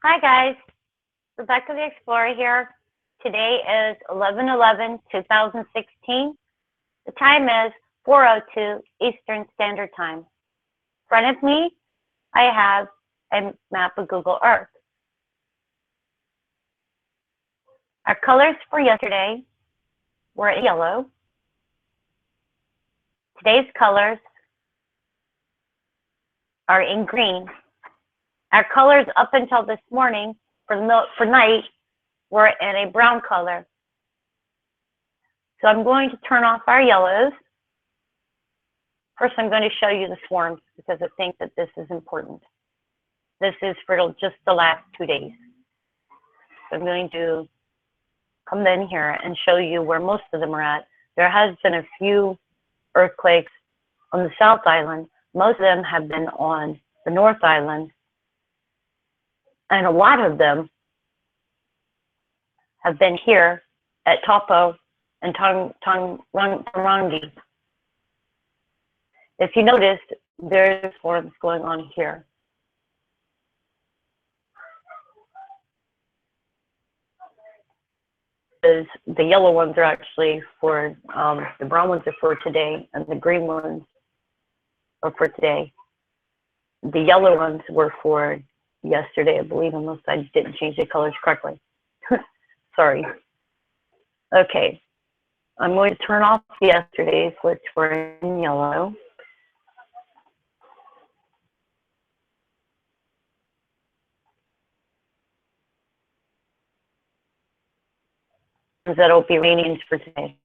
Hi guys, Rebecca the Explorer here. Today is 11/11/2016. The time is 4:02 Eastern Standard Time. In front of me, I have a map of Google Earth. Our colors for yesterday were yellow. Today's colors are in green. Our colors up until this morning for night were in a brown color. So I'm going to turn off our yellows. First, I'm going to show you the swarms because I think that this is important. This is for just the last 2 days. So I'm going to come in here and show you where most of them are at. There has been a few earthquakes on the South Island. Most of them have been on the North Island. And a lot of them have been here at Taupo and Tangi. If you noticed, there's swarms going on here. The yellow ones are actually for, the brown ones are for today, and the green ones are for today. The yellow ones were for yesterday, I believe, unless I didn't change the colors correctly. Sorry. Okay, I'm going to turn off yesterday's, which were in yellow. That'll be raining for today.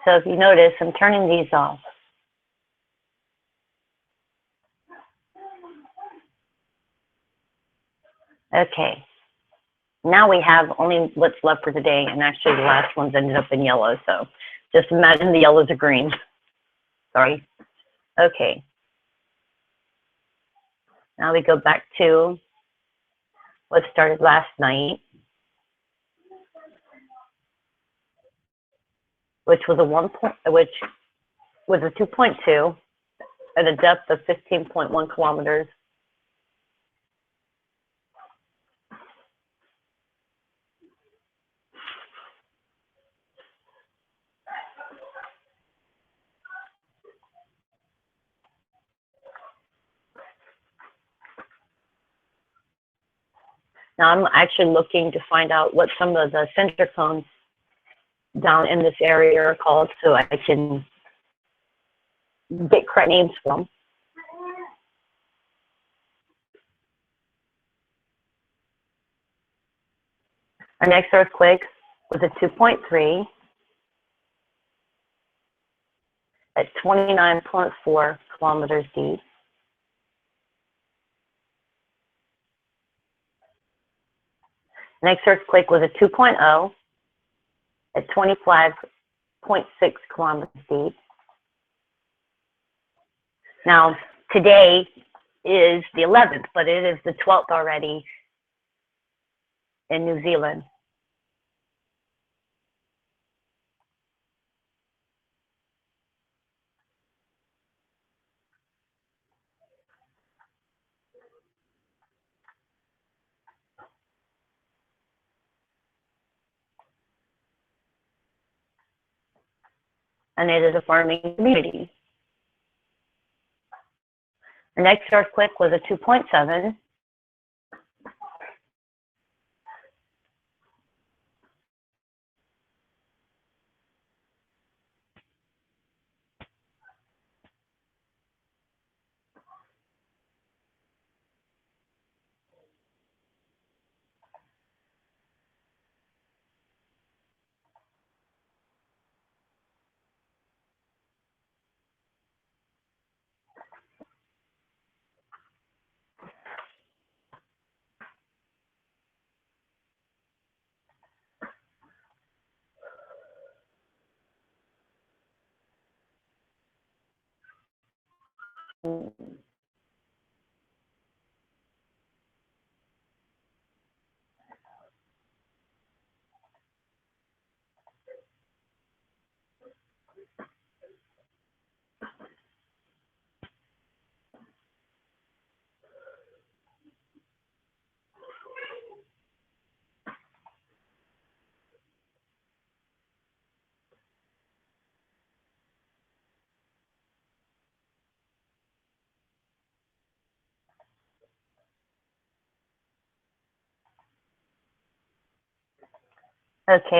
So if you notice, I'm turning these off. Okay, now we have only what's left for today, and actually the last ones ended up in yellow, so just imagine the yellows are green. Sorry. Okay. Now we go back to what started last night, which was a 2.2 at a depth of 15.1 kilometers. Now I'm actually looking to find out what some of the center cones down in this area are called, so I can get correct names for them. Our next earthquake was a 2.3 at 29.4 kilometers deep. Next earthquake was a 2.0 at 25.6 kilometers deep. Now, today is the 11th, but it is the 12th already in New Zealand. And it is a farming community. The next earthquake was a 2.7. Okay,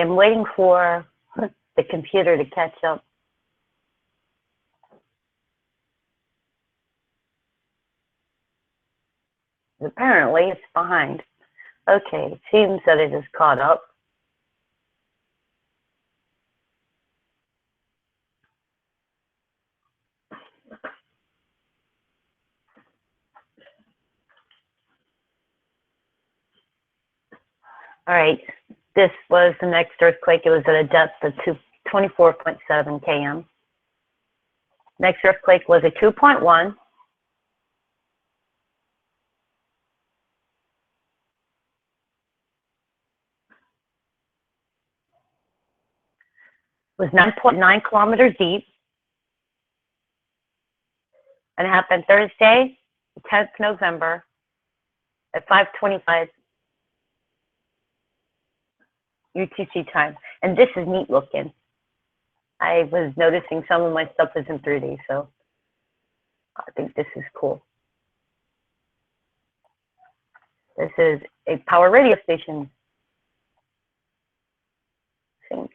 I'm waiting for the computer to catch up. Apparently, it's behind. Okay, it seems that it is caught up. All right, this was the next earthquake. It was at a depth of 24.7 km. Next earthquake was a 2.1. Was 9.9 kilometers deep, and it happened Thursday, 10th November at 5:25 UTC time. And this is neat looking. I was noticing some of my stuff is in 3D, so I think this is cool. This is a power radio station, I think.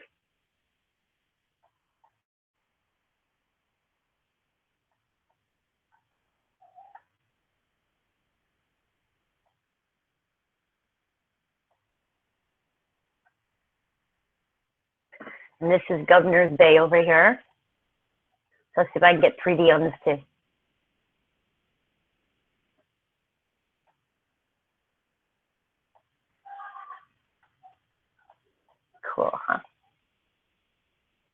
And this is Governor's Bay over here. So let's see if I can get 3D on this too. Cool, huh?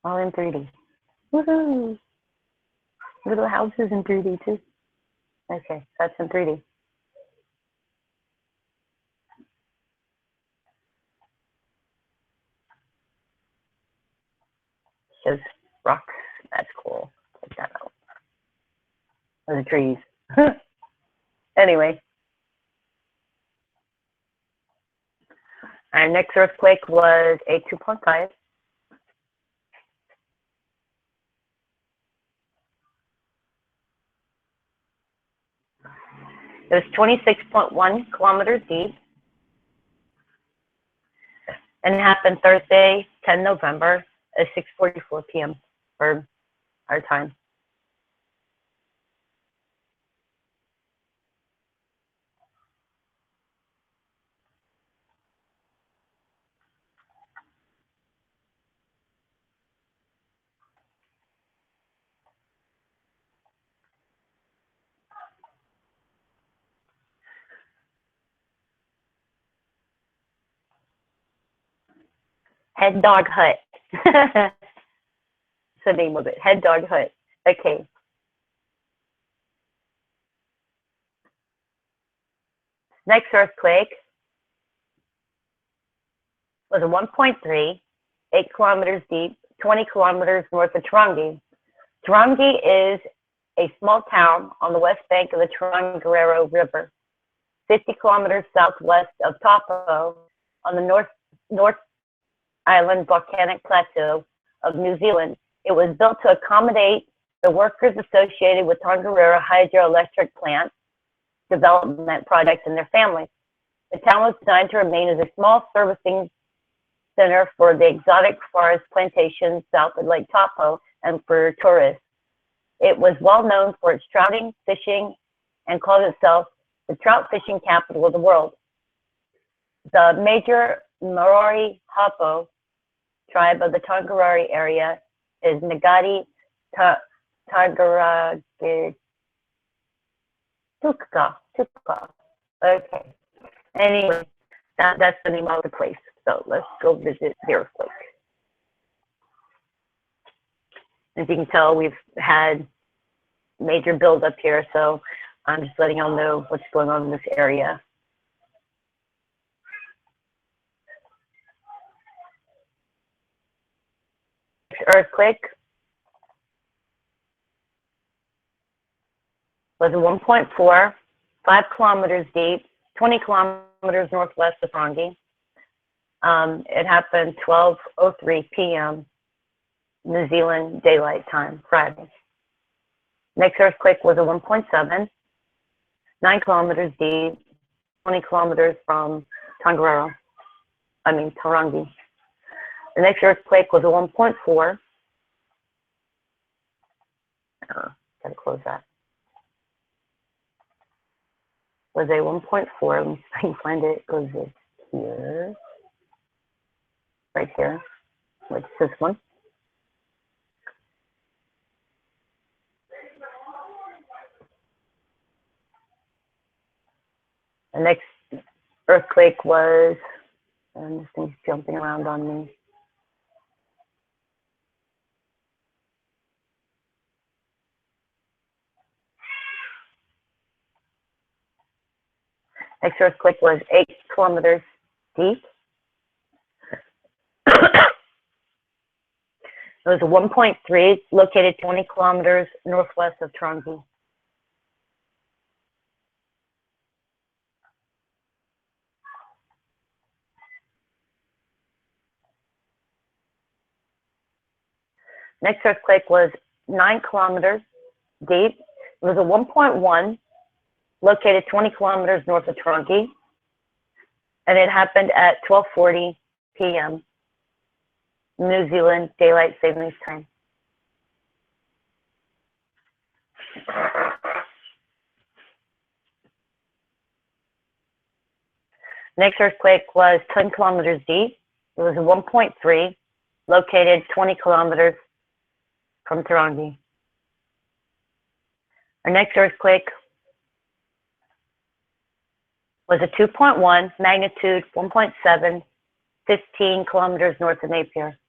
All in 3D. Woohoo! Little houses in 3D too. Okay, that's in 3D. Shows rocks. That's cool. Check that out. Those are trees. Anyway. Our next earthquake was a 2.5. It was 26.1 kilometers deep. And it happened Thursday, 10 November at 6:44 p.m. for our time. Head Dog Hut. That's the name of it. Head Dog Hut. Okay. Next earthquake was a 1.3, 8 kilometers deep, 20 kilometers north of Tangi. Tangi is a small town on the west bank of the Tongariro River, 50 kilometers southwest of Taupo on the North Island volcanic plateau of New Zealand. It was built to accommodate the workers associated with Tongariro hydroelectric plant development projects and their families. The town was designed to remain as a small servicing center for the exotic forest plantations south of Lake Taupo and for tourists. It was well known for its trouting, fishing, and called itself the trout fishing capital of the world. The major Maori Hapo tribe of the Tongariro area is Ngati Tagaragi Tuka. Okay. Anyway, that's the name of the place. So let's go visit the earthquake. As you can tell, we've had major buildup here, so I'm just letting y'all know what's going on in this area. Earthquake was a 1.4, 5 kilometers deep, 20 kilometers northwest of Tangi. It happened 12:03 p.m. New Zealand Daylight Time, Friday. Next earthquake was a 1.7, 9 kilometers deep, 20 kilometers from Tarangi. The next earthquake was a 1.4. Gotta close that. Was a 1.4. Let me see if I can find it. It goes here. Right here. Which is this one. The next earthquake was, and this thing's jumping around on me. Next earthquake was 8 kilometers deep. It was a 1.3, located 20 kilometers northwest of Tangi. Next earthquake was 9 kilometers deep. It was a 1.1, located 20 kilometers north of Tangi, and it happened at 12:40 p.m. New Zealand Daylight Savings Time. Next earthquake was 10 kilometers deep. It was a 1.3, located 20 kilometers from Tarangi. Our next earthquake was a 2.1, magnitude 1.7, 15 kilometers north of Napier.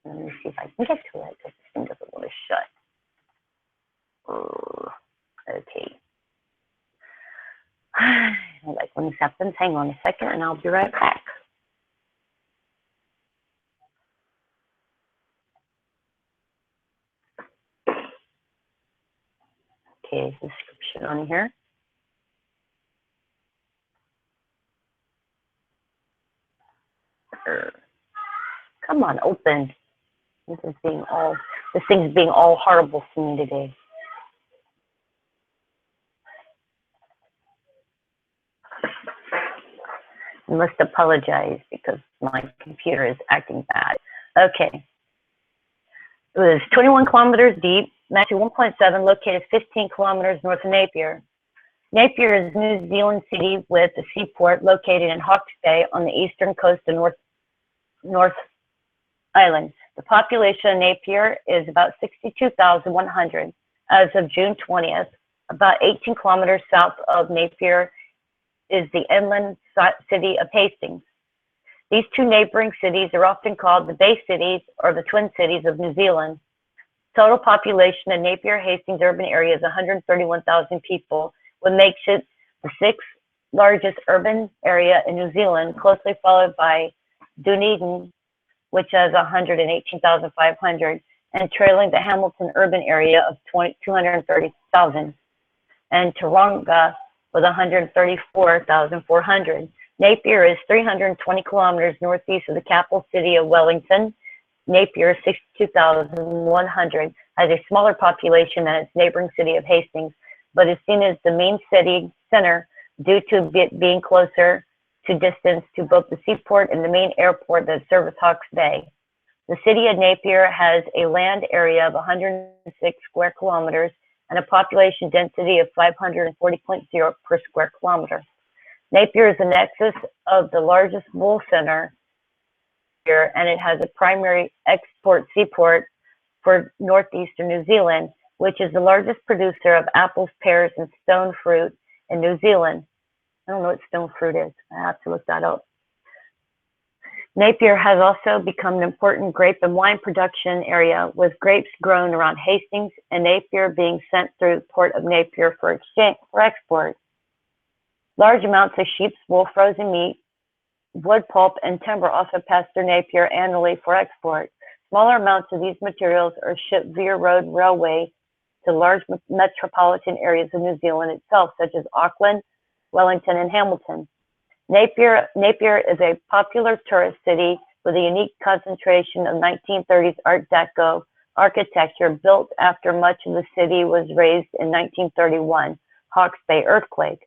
Let me see if I can get to it. This thing doesn't want to shut. Oh, okay. Like when this happens, hang on a second and I'll be right back. Okay, description on here. Come on, open. This thing's being all horrible for me today. I must apologize because my computer is acting bad. Okay. It was 21 kilometers deep, magnitude 1.7, located 15 kilometers north of Napier. Napier is a New Zealand city with a seaport located in Hawke's Bay on the eastern coast of North Island. The population of Napier is about 62,100 as of June 20th. About 18 kilometers south of Napier is the inland city of Hastings. These two neighboring cities are often called the Bay Cities or the Twin Cities of New Zealand. Total population in Napier-Hastings urban area is 131,000 people, what makes it the sixth largest urban area in New Zealand, closely followed by Dunedin, which has 118,500, and trailing the Hamilton urban area of 230,000, and Taronga with 134,400. Napier is 320 kilometers northeast of the capital city of Wellington. Napier, 62,100, has a smaller population than its neighboring city of Hastings, but is seen as the main city center due to it being closer to distance to both the seaport and the main airport that serves Hawke's Bay. The city of Napier has a land area of 106 square kilometers and a population density of 540.0 per square kilometer. Napier is the nexus of the largest wool center here, and it has a primary export seaport for northeastern New Zealand, which is the largest producer of apples, pears, and stone fruit in New Zealand. I don't know what stone fruit is. I have to look that up. Napier has also become an important grape and wine production area, with grapes grown around Hastings and Napier being sent through the port of Napier for export. Large amounts of sheep's wool, frozen meat, wood pulp, and timber also pass through Napier annually for export. Smaller amounts of these materials are shipped via road railway to large metropolitan areas of New Zealand itself, such as Auckland, Wellington, and Hamilton. Napier is a popular tourist city with a unique concentration of 1930s Art Deco architecture built after much of the city was razed in 1931 Hawke's Bay earthquake.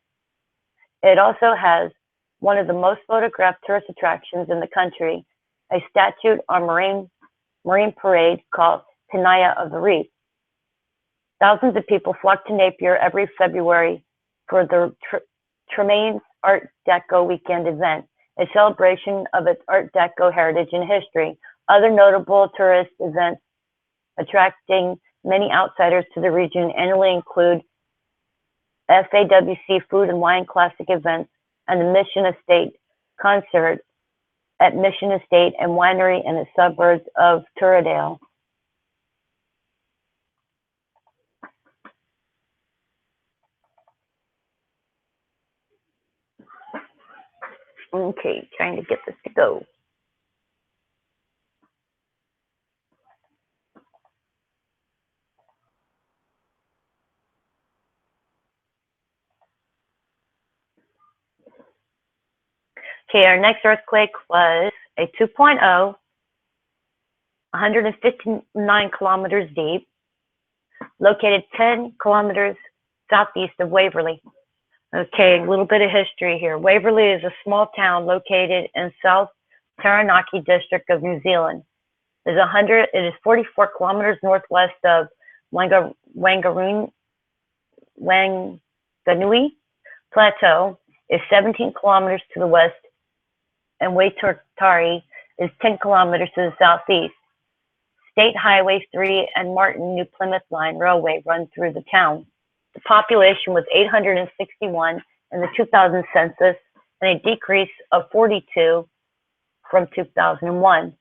It also has one of the most photographed tourist attractions in the country, a statue on Marine Parade called Tenaya of the Reef. Thousands of people flock to Napier every February for the Tremaines Art Deco Weekend event, a celebration of its Art Deco heritage and history. Other notable tourist events attracting many outsiders to the region annually include FAWC Food and Wine Classic events and the Mission Estate concert at Mission Estate and Winery in the suburbs of Turadale. Okay, trying to get this to go. Okay, our next earthquake was a 2.0, 159 kilometers deep, located 10 kilometers southeast of Waverly. Okay, a little bit of history here. Waverly is a small town located in South Taranaki district of New Zealand. It is 44 kilometers northwest of Wanganui Plateau, is 17 kilometers to the west, and Waitari is 10 kilometers to the southeast. State Highway 3 and Martin New Plymouth Line Railway run through the town. The population was 861 in the 2000 census, and a decrease of 42 from 2001.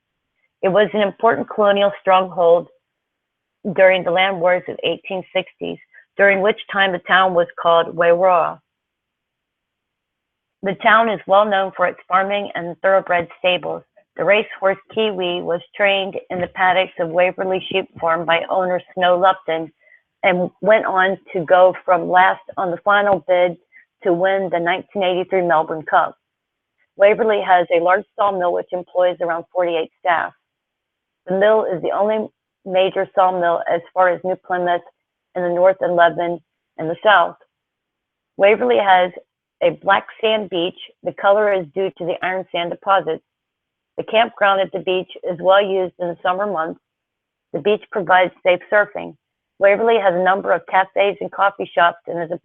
It was an important colonial stronghold during the land wars of 1860s, during which time the town was called Wairoa. The town is well known for its farming and thoroughbred stables. The racehorse Kiwi was trained in the paddocks of Waverly Sheep Farm by owner Snow Lupton, and went on to go from last on the final bid to win the 1983 Melbourne Cup. Waverly has a large sawmill which employs around 48 staff. The mill is the only major sawmill as far as New Plymouth in the north and Lebanon in the south. Waverly has a black sand beach. The color is due to the iron sand deposits. The campground at the beach is well used in the summer months. The beach provides safe surfing. Waverly has a number of cafes and coffee shops and is a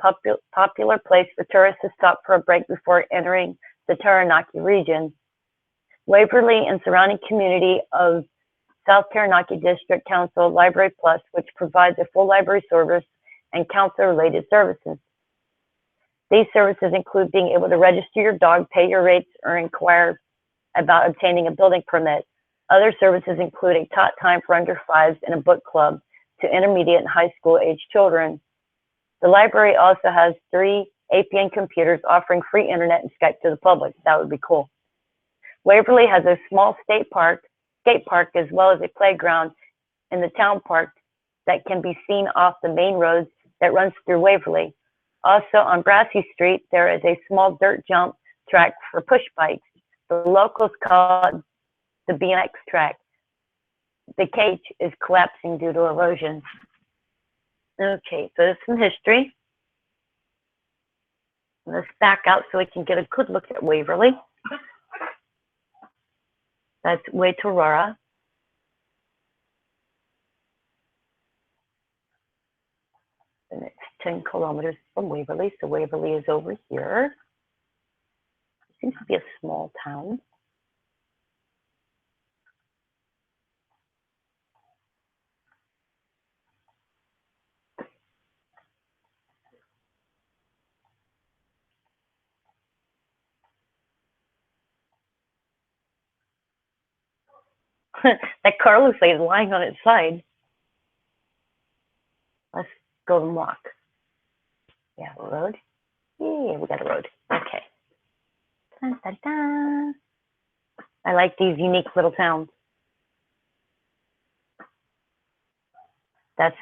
popular place for tourists to stop for a break before entering the Taranaki region. Waverly and surrounding community of South Taranaki District Council Library Plus, which provides a full library service and council-related services. These services include being able to register your dog, pay your rates, or inquire about obtaining a building permit. Other services include a tot time for under fives and a book club to intermediate and high school age children. The library also has 3 APN computers offering free internet and Skype to the public. That would be cool. Waverly has a small skate park, as well as a playground in the town park that can be seen off the main roads that runs through Waverly. Also on Brassey Street, there is a small dirt jump track for push bikes. The locals call it the BMX track. The cage is collapsing due to erosion. Okay, so there's some history. Let's back out so we can get a good look at Waverly. That's Waitorara. And it's 10 kilometers from Waverly, so Waverly is over here. It seems to be a small town. That car looks like it's lying on its side. Let's go and walk. Yeah, road. Yeah, we got a road. Okay. Dun, dun, dun. I like these unique little towns. That's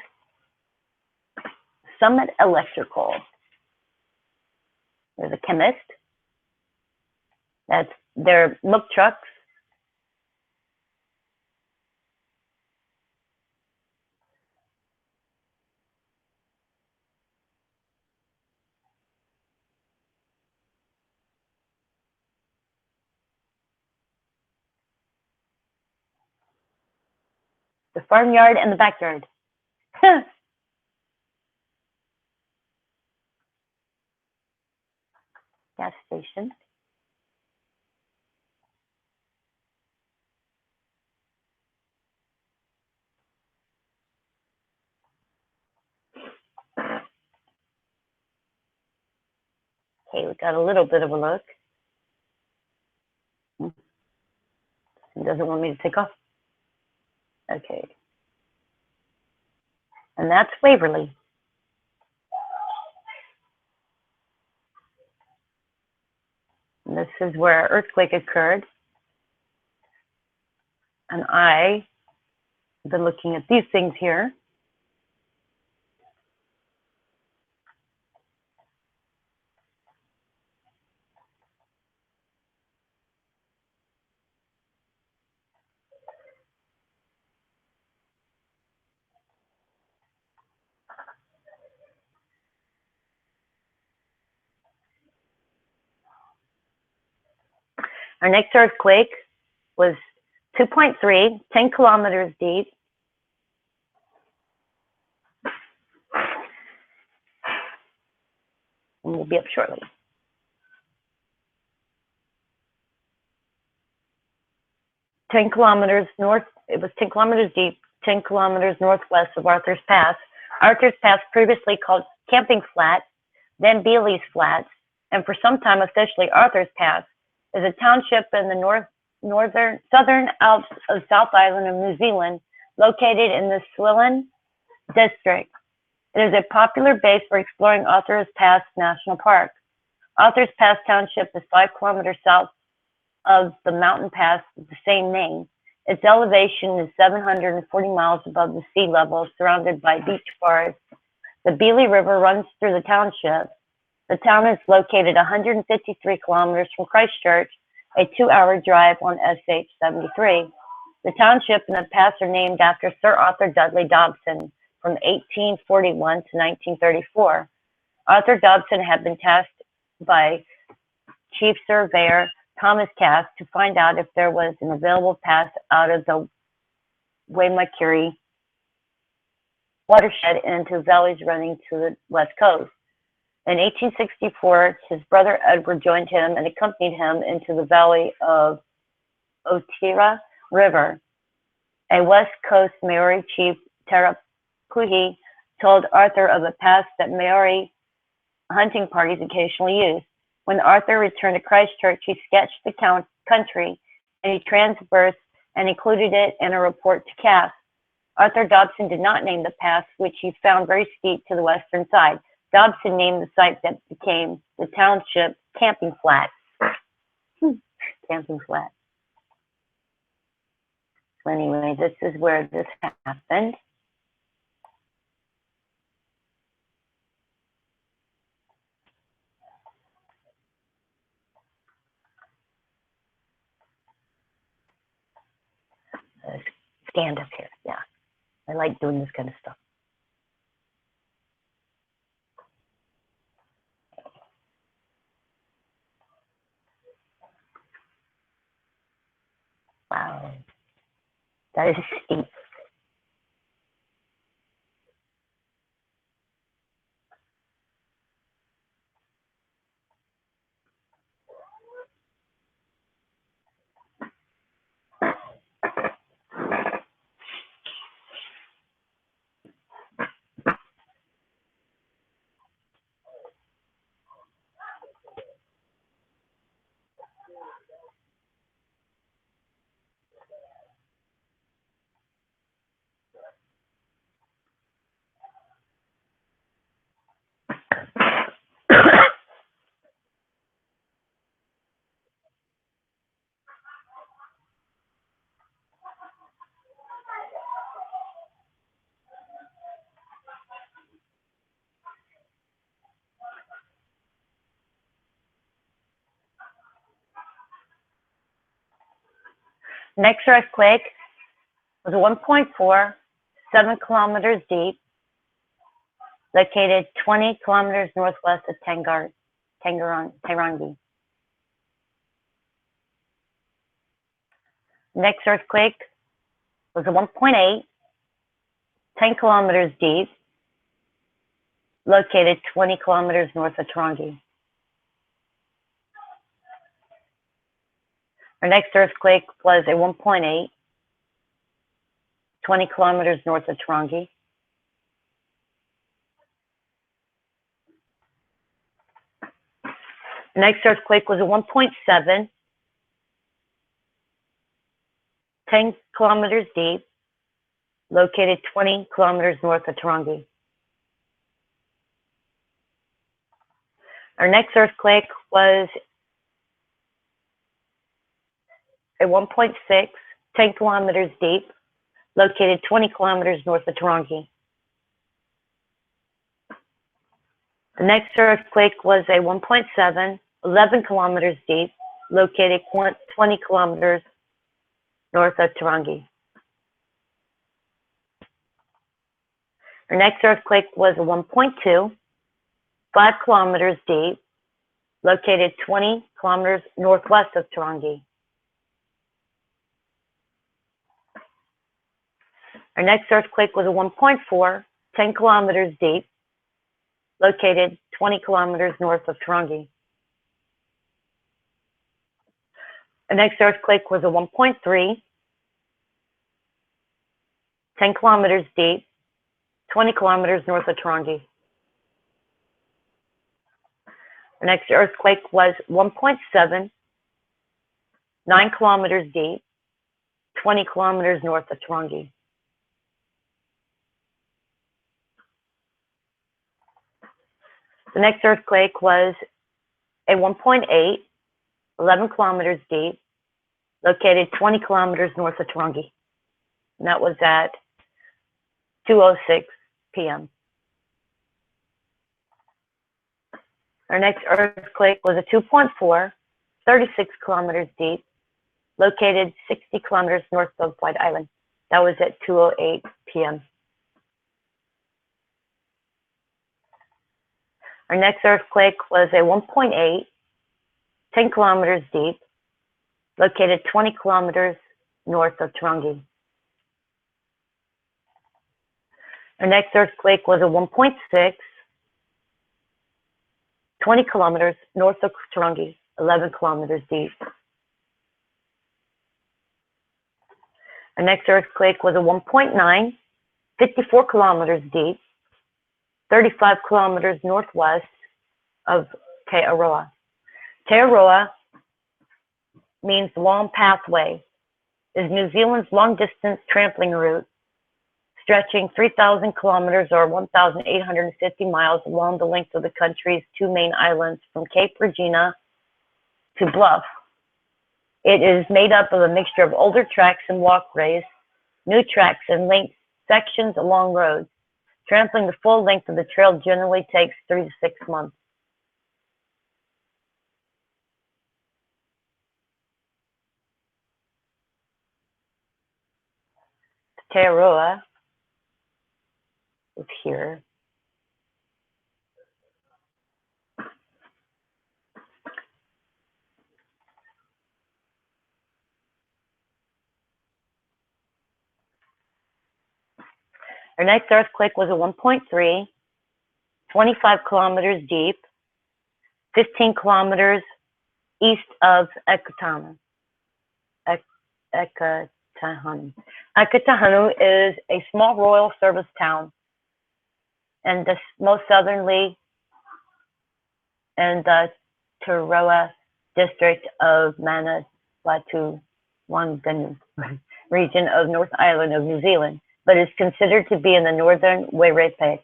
Summit Electrical. There's a chemist. That's their milk trucks. The farmyard and the backyard. Gas station. Okay, we got a little bit of a look. It doesn't want me to take off. Okay. And that's Waverly. And this is where an earthquake occurred. And I've been looking at these things here. Our next earthquake was 2.3, 10 kilometers deep. And we'll be up shortly. Ten kilometers north, it was 10 kilometers deep, 10 kilometers northwest of Arthur's Pass. Arthur's Pass, previously called Camping Flat, then Beely's Flats, and for some time officially Arthur's Pass, is a township in the southern Alps of South Island of New Zealand, located in the Swillen district. It is a popular base for exploring Arthur's Pass National Park. Arthur's Pass Township is 5 kilometers south of the mountain pass with the same name. Its elevation is 740 miles above the sea level, surrounded by beech forests. The Beely River runs through the township. The town is located 153 kilometers from Christchurch, a 2-hour drive on SH 73. The township and the pass are named after Sir Arthur Dudley Dobson from 1841 to 1934. Arthur Dobson had been tasked by Chief Surveyor Thomas Cass to find out if there was an available pass out of the Waimakiri watershed into valleys running to the west coast. In 1864, his brother Edward joined him and accompanied him into the valley of Otira River. A west coast Maori chief, Tarapuhi, told Arthur of a pass that Maori hunting parties occasionally used. When Arthur returned to Christchurch, he sketched the country and he transversed and included it in a report to Cass. Arthur Dobson did not name the pass, which he found very steep to the western side. Dobson named the site that became the township Camping Flat. Camping Flat. So anyway, this is where this happened. Stand up here, yeah. I like doing this kind of stuff. Wow, that is steep. Next earthquake was 1.4, 7 kilometers deep, located 20 kilometers northwest of Tangi. Next earthquake was a 1.8, 10 kilometers deep, located 20 kilometers north of Tangi. Our next earthquake was a 1.8, 20 kilometers north of Tangi. The next earthquake was a 1.7, 10 kilometers deep, located 20 kilometers north of Tangi. Our next earthquake was a 1.6, 10 kilometers deep, located 20 kilometers north of Tangi. The next earthquake was a 1.7, 11 kilometers deep, located 20 kilometers north of Tangi. Our next earthquake was a 1.2, 5 kilometers deep, located 20 kilometers northwest of Tangi. Our next earthquake was a 1.4, 10 kilometers deep, located 20 kilometers north of Tangi. Our next earthquake was a 1.3, 10 kilometers deep, 20 kilometers north of Tangi. Our next earthquake was 1.7, 9 kilometers deep, 20 kilometers north of Tangi. The next earthquake was a 1.8, 11 kilometers deep, located 20 kilometers north of Tangi. And that was at 2:06 p.m. Our next earthquake was a 2.4, 36 kilometers deep, located 60 kilometers north of White Island. That was at 2:08 p.m. Our next earthquake was a 1.8, 10 kilometers deep, located 20 kilometers north of Tangi. Our next earthquake was a 1.6, 20 kilometers north of Tangi, 11 kilometers deep. Our next earthquake was a 1.9, 54 kilometers deep, 35 kilometers northwest of Tarawa. Tarawa means long pathway, is New Zealand's long-distance trampling route, stretching 3,000 kilometers or 1,850 miles along the length of the country's two main islands from Cape Regina to Bluff. It is made up of a mixture of older tracks and walkways, new tracks and linked sections along roads. Trampling the full length of the trail generally takes 3 to 6 months. Tarawa is here. Our next earthquake was a 1.3, 25 kilometers deep, 15 kilometers east of Eketahuna. Eketahuna. Eketahuna is a small royal service town and the most southerly in the Tarawa district of Manawatu, Wanganui region of North Island of New Zealand, but is considered to be in the northern Wairarapa.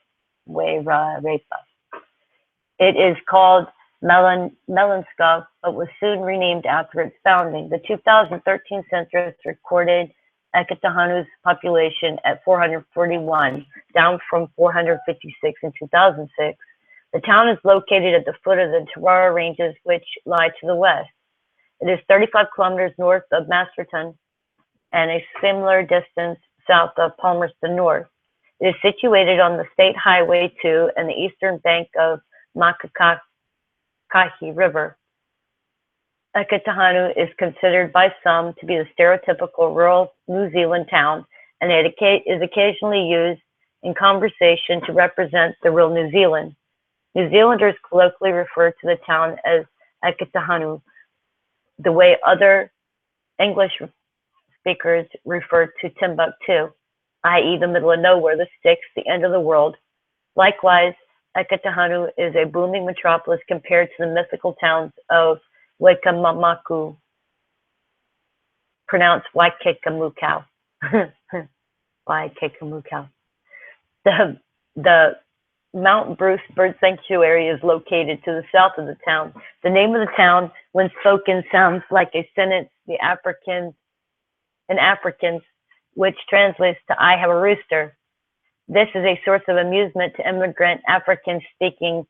It is called Melanska, but was soon renamed after its founding. The 2013 census recorded Eketahuna's population at 441, down from 456 in 2006. The town is located at the foot of the Tarawa Ranges, which lie to the west. It is 35 kilometers north of Masterton and a similar distance south of Palmerston North. It is situated on the State Highway 2 and the eastern bank of Makakahi River. Eketahuna is considered by some to be the stereotypical rural New Zealand town, and it is occasionally used in conversation to represent the real New Zealand. New Zealanders colloquially refer to the town as Eketahuna, the way other English speakers refer to Timbuktu, i.e. the middle of nowhere, the sticks, the end of the world. Likewise, Eketahuna is a booming metropolis compared to the mythical towns of Waikamaku, pronounced Waikakamukau. Waikakamukau. The Mount Bruce Bird Sanctuary is located to the south of the town. The name of the town, when spoken, sounds like a sentence in Afrikaans, which translates to "I have a rooster." This is a source of amusement to immigrant African-speaking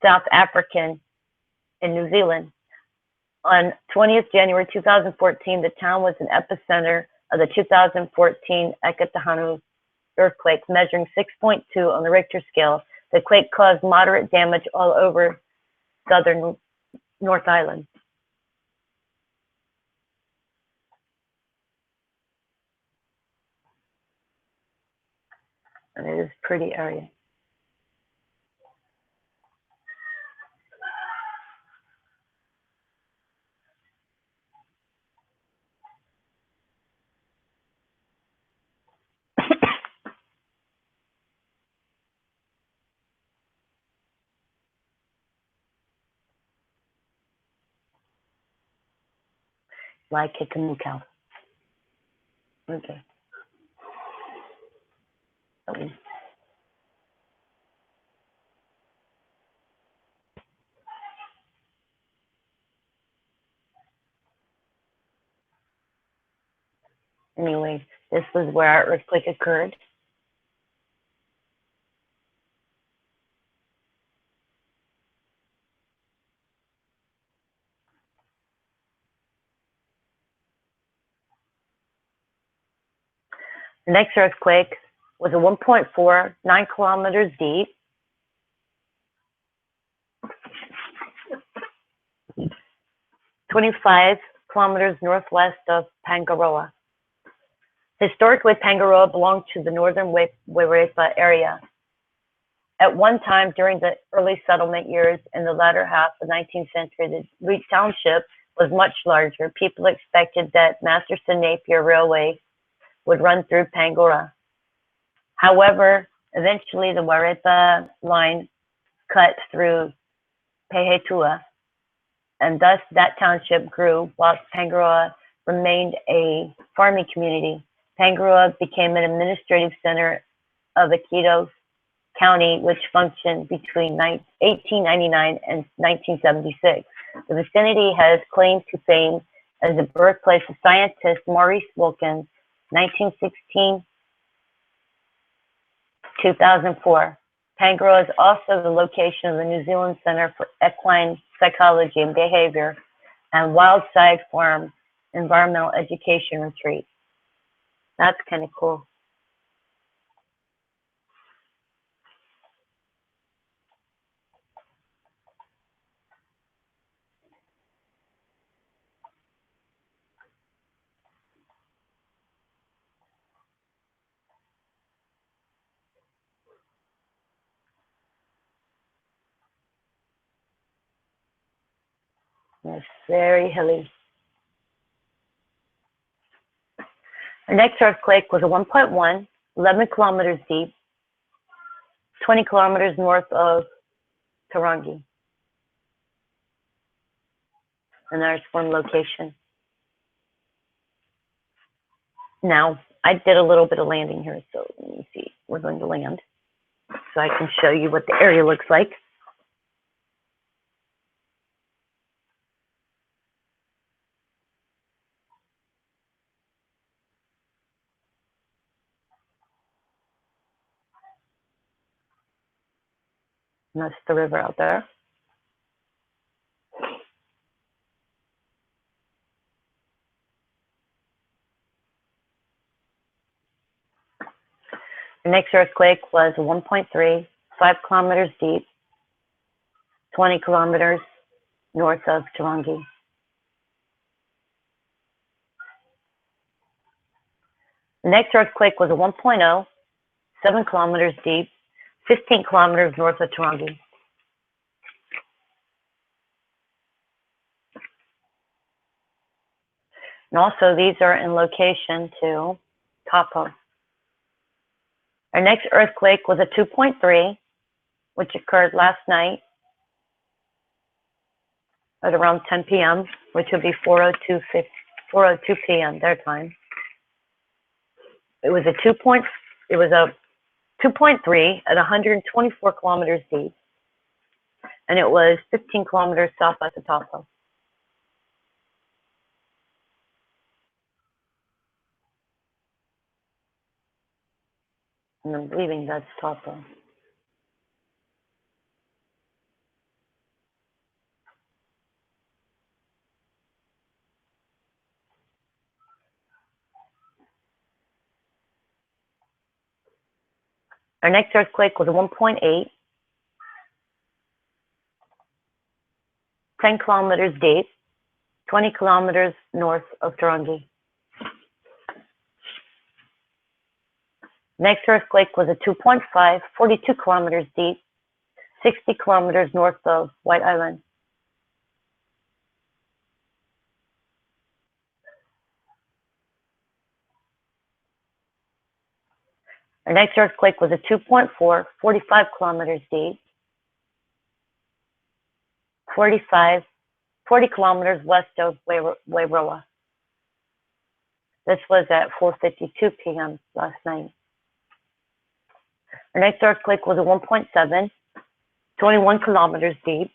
South African in New Zealand. On 20th January 2014, the town was an epicenter of the 2014 Eketahuna earthquake, measuring 6.2 on the Richter scale. The quake caused moderate damage all over southern North Island. And it is a pretty area. Like Kikamukau. Okay. Anyway, this was where our earthquake occurred. The next earthquake was a 1.4, 9 kilometers deep. 25 kilometers northwest of Pangora. Historically, Pangora belonged to the northern Wairarapa area. At one time during the early settlement years in the latter half of the 19th century, the township was much larger. People expected that Masterson-Napier Railway would run through Pangora. However, eventually the Wairarapa line cut through Pahetua, and thus that township grew whilst Pangora remained a farming community. Pangora became an administrative center of Eketahuna County, which functioned between 1899 and 1976. The vicinity has claimed to fame as the birthplace of scientist Maurice Wilkins, 1916 2004. Pangora is also the location of the New Zealand Center for Equine Psychology and Behavior and Wildside Farm Environmental Education Retreat. That's kind of cool. It's very hilly. The next earthquake was a 1.1, 11 kilometers deep, 20 kilometers north of Tarangi. And there's one location. Now, I did a little bit of landing here, so let me see. We're going to land so I can show you what the area looks like. And that's the river out there. The next earthquake was 1.3, 5 kilometers deep, 20 kilometers north of Tangi. The next earthquake was a 1.0, 7 kilometers deep, 15 kilometers north of Tangi. And also, these are in location to Topo. Our next earthquake was a 2.3, which occurred last night at around 10 p.m., which would be 4:02 p.m. their time. It was a 2.3 at 124 kilometers deep, and it was 15 kilometers southwest of Topo. And I'm believing that's Topo. Our next earthquake was a 1.8, 10 kilometers deep, 20 kilometers north of Tangi. Next earthquake was a 2.5, 42 kilometers deep, 60 kilometers north of White Island. Our next earthquake was a 2.4, 45 kilometers deep, 40 kilometers west of Waverly. This was at 4:52 p.m. last night. Our next earthquake was a 1.7, 21 kilometers deep,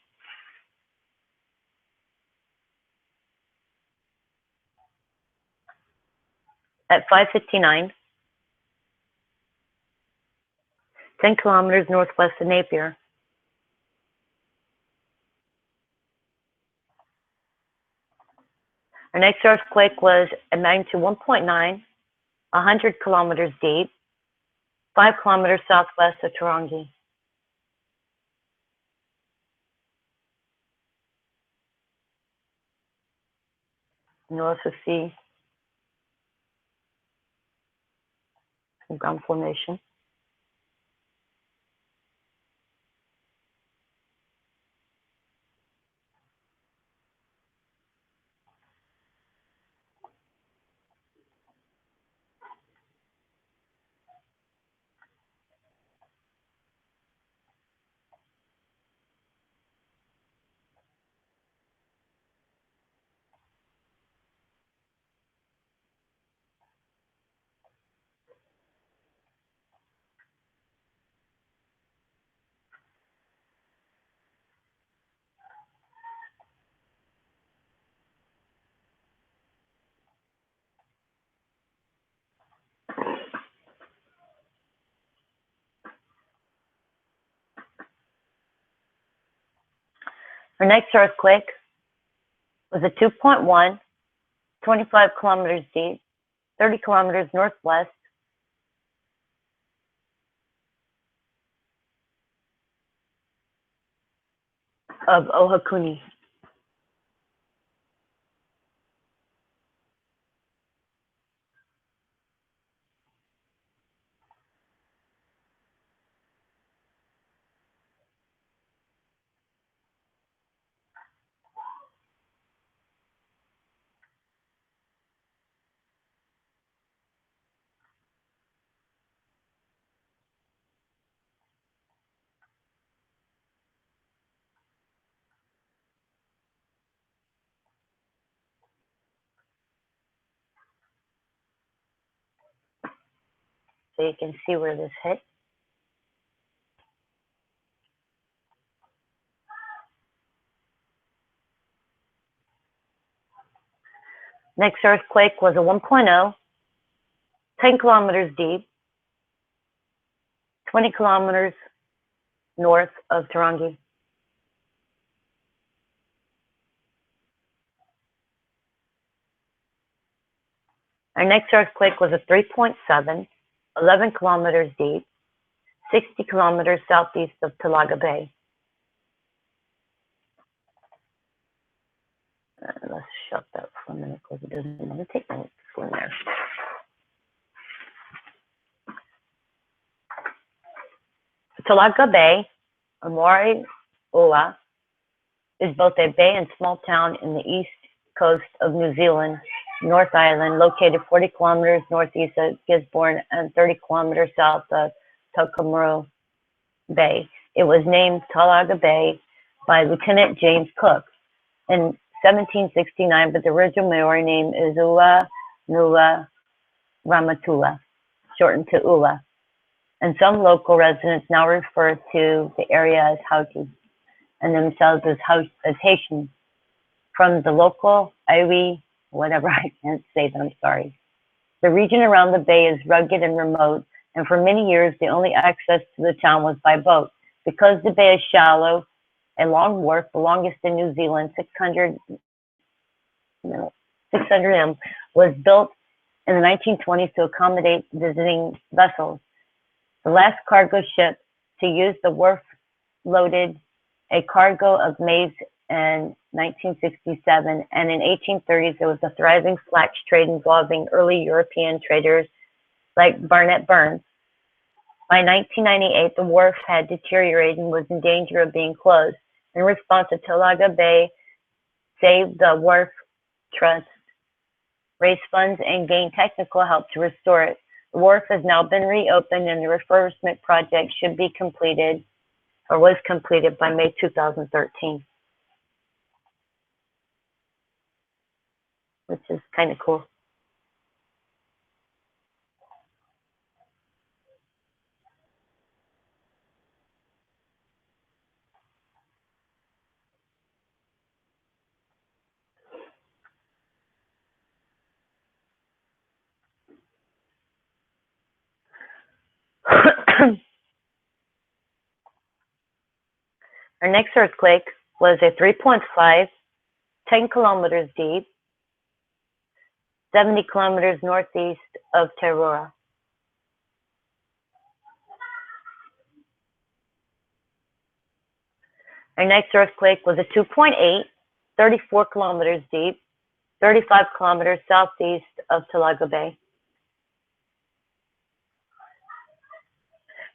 at 5:59, 10 kilometers northwest of Napier. Our next earthquake was a magnitude 1.9, 100 kilometers deep, 5 kilometers southwest of Tangi. You'll also see some ground formation. Our next earthquake was a 2.1, 25 kilometers deep, 30 kilometers northwest of Ohakuni. So you can see where this hit. Next earthquake was a 1.0, 10 kilometers deep, 20 kilometers north of Tangi. Our next earthquake was a 3.7, 11 kilometers deep, 60 kilometers southeast of Tolaga Bay. Let's shut that for a minute because it doesn't want to take notes from there. Tolaga Bay, Amori Oa, is both a bay and small town in the east coast of New Zealand, North Island, located 40 kilometers northeast of Gisborne and 30 kilometers south of Tokoroa Bay. It was named Tolaga Bay by Lieutenant James Cook in 1769, but the original Maori name is Ua Nua Ramatula, shortened to Ua. And some local residents now refer to the area as Hauti and themselves as Haitian. From the local Iwi, whatever, I can't say that, I'm sorry. The region around the bay is rugged and remote, and for many years, the only access to the town was by boat. Because the bay is shallow, a long wharf, the longest in New Zealand, 600 m, was built in the 1920s to accommodate visiting vessels. The last cargo ship to use the wharf loaded a cargo of maize in 1967, and in 1830s there was a thriving flax trade involving early European traders like Barnett Burns. By 1998, the wharf had deteriorated and was in danger of being closed. In response, the Tolaga Bay Save the Wharf Trust raised funds and gained technical help to restore it. The wharf has now been reopened, and the refurbishment project should be completed, or was completed, by May 2013, which is kind of cool. Our next earthquake was a 3.5, 10 kilometers deep, 70 kilometers northeast of Taurora. Our next earthquake was a 2.8, 34 kilometers deep, 35 kilometers southeast of Tolaga Bay.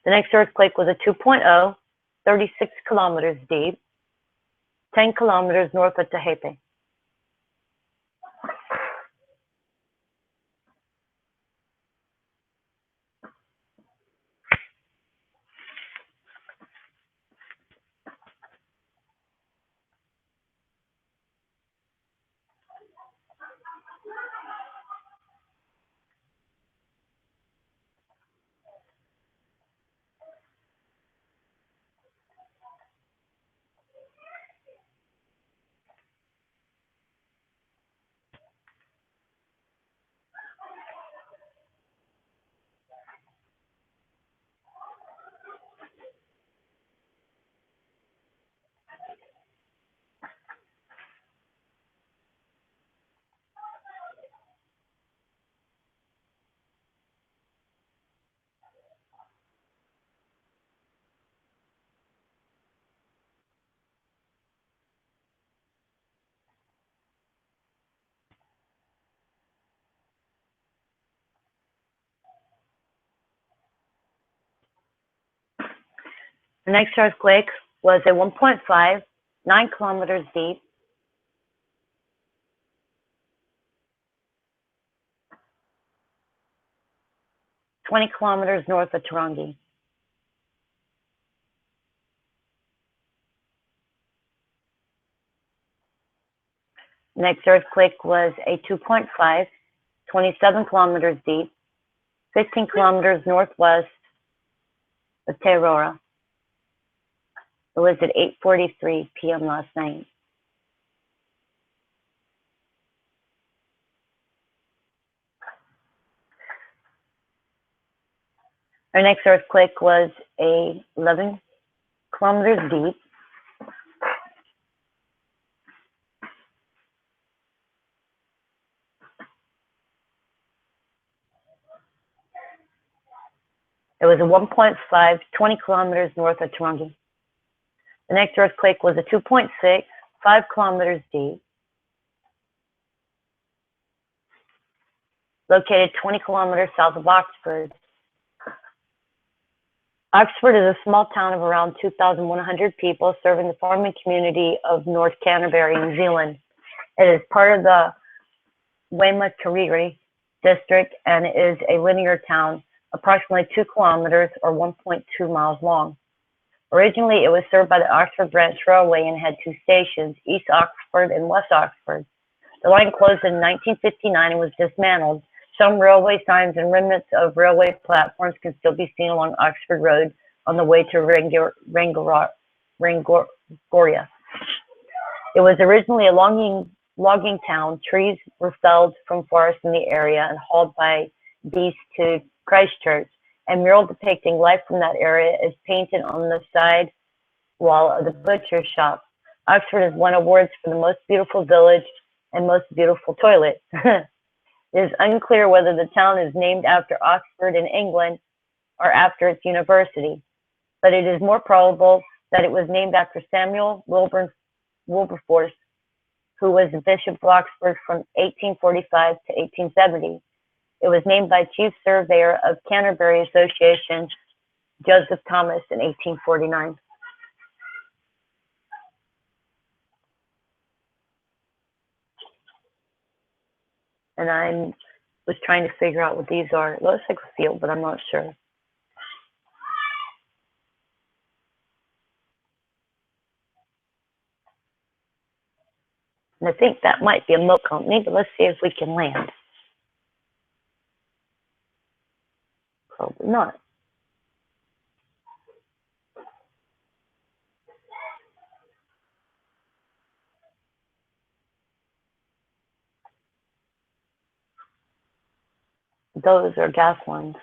The next earthquake was a 2.0, 36 kilometers deep, 10 kilometers north of Tahiti. The next earthquake was a 1.5, 9 kilometers deep, 20 kilometers north of Tarangi. The next earthquake was a 2.5, 27 kilometers deep, 15 kilometers northwest of Taurora. It was at 8:43 p.m. last night. Our next earthquake was a 11 kilometers deep, It was a 1.5, 20 kilometers north of Tangi. The next earthquake was a 2.6, 5 kilometers deep, located 20 kilometers south of Oxford. Oxford is a small town of around 2,100 people serving the farming community of North Canterbury, New Zealand. It is part of the Wanganui district and is a linear town, approximately 2 kilometers or 1.2 miles long. Originally, it was served by the Oxford Branch Railway and had 2 stations, East Oxford and West Oxford. The line closed in 1959 and was dismantled. Some railway signs and remnants of railway platforms can still be seen along Oxford Road on the way to Rangoria. It was originally a logging town. Trees were felled from forests in the area and hauled by beasts to Christchurch. A mural depicting life from that area is painted on the side wall of the butcher shop. Oxford has won awards for the most beautiful village and most beautiful toilet. It is unclear whether the town is named after Oxford in England or after its university, but it is more probable that it was named after Samuel Wilberforce, who was the Bishop of Oxford from 1845 to 1870. It was named by Chief Surveyor of Canterbury Association, Joseph Thomas, in 1849. And I was trying to figure out what these are. It looks like a field, but I'm not sure. And I think that might be a milk company, but let's see if we can land. Probably not. Those are gas ones.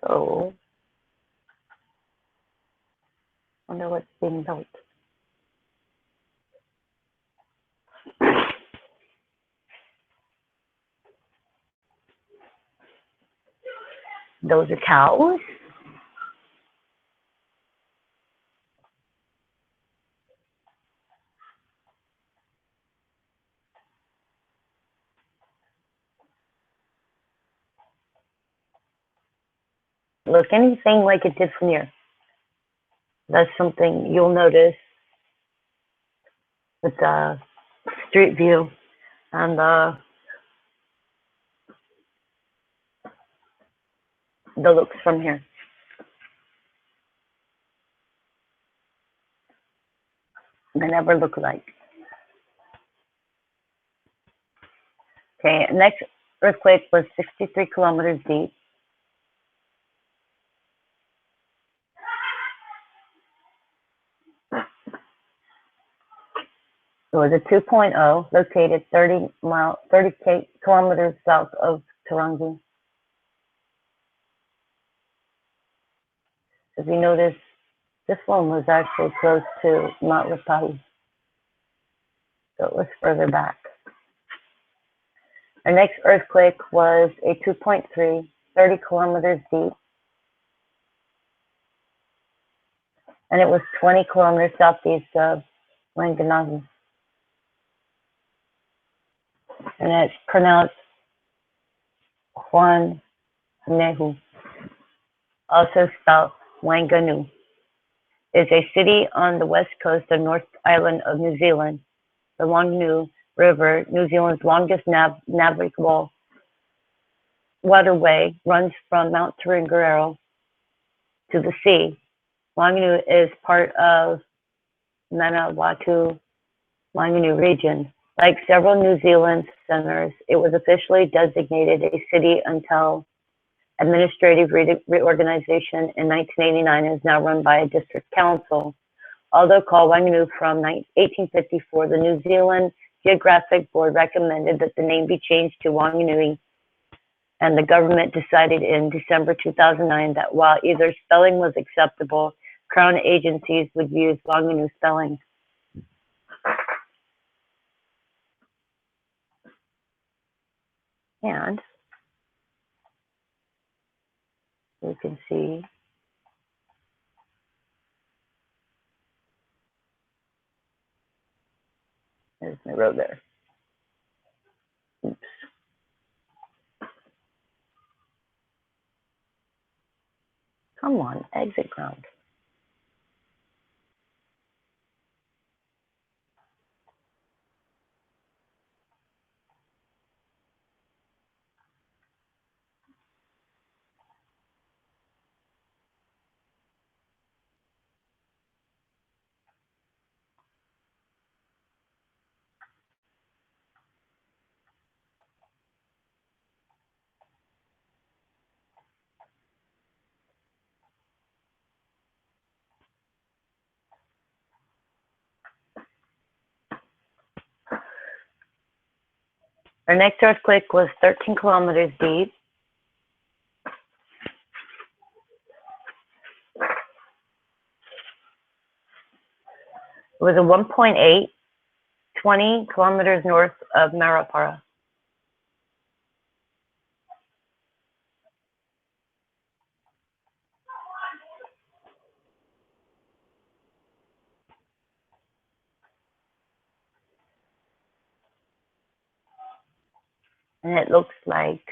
So, I wonder what's being built. Those are cows. Look anything like it did from here. That's something you'll notice with the street view and the looks from here. They never look alike. Okay, next earthquake was 63 kilometers deep. It was a 2.0 located 30 kilometers south of Tarangi. If you notice, this one was actually close to Mount Rapai. So it was further back. Our next earthquake was a 2.3, 30 kilometers deep. And it was 20 kilometers southeast of Wanganui. And it's pronounced Wanganui, also spelled Wanganui. Is a city on the west coast of North Island of New Zealand. The Wanganui River, New Zealand's longest navigable waterway, runs from Mount Tongariro to the sea. Wanganui is part of Manawatu Wanganui region. Like several New Zealand centers, it was officially designated a city until administrative reorganization in 1989 and is now run by a district council. Although called Wanganui from 1854, the New Zealand Geographic Board recommended that the name be changed to Wanganui, and the government decided in December 2009 that while either spelling was acceptable, Crown agencies would use Wanganui spelling. And you can see there's my road there. Oops. Come on, exit ground. Our next earthquake was 13 kilometers deep. It was a 1.8, 20 kilometers north of Marapara. And it looks like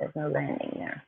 there's no landing there.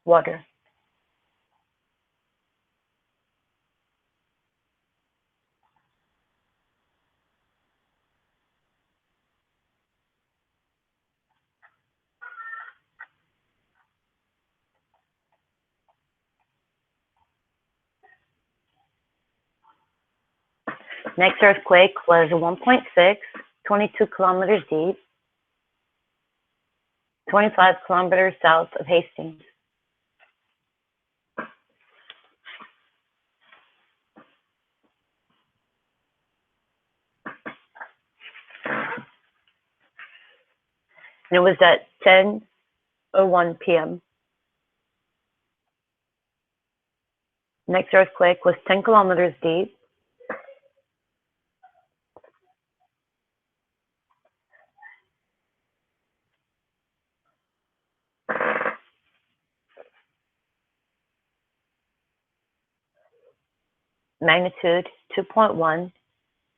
Water. Next earthquake was a 1.6, 22 kilometers deep, 25 kilometers south of Hastings. And it was at 10:01 p.m. Next earthquake was 10 kilometers deep, magnitude 2.1,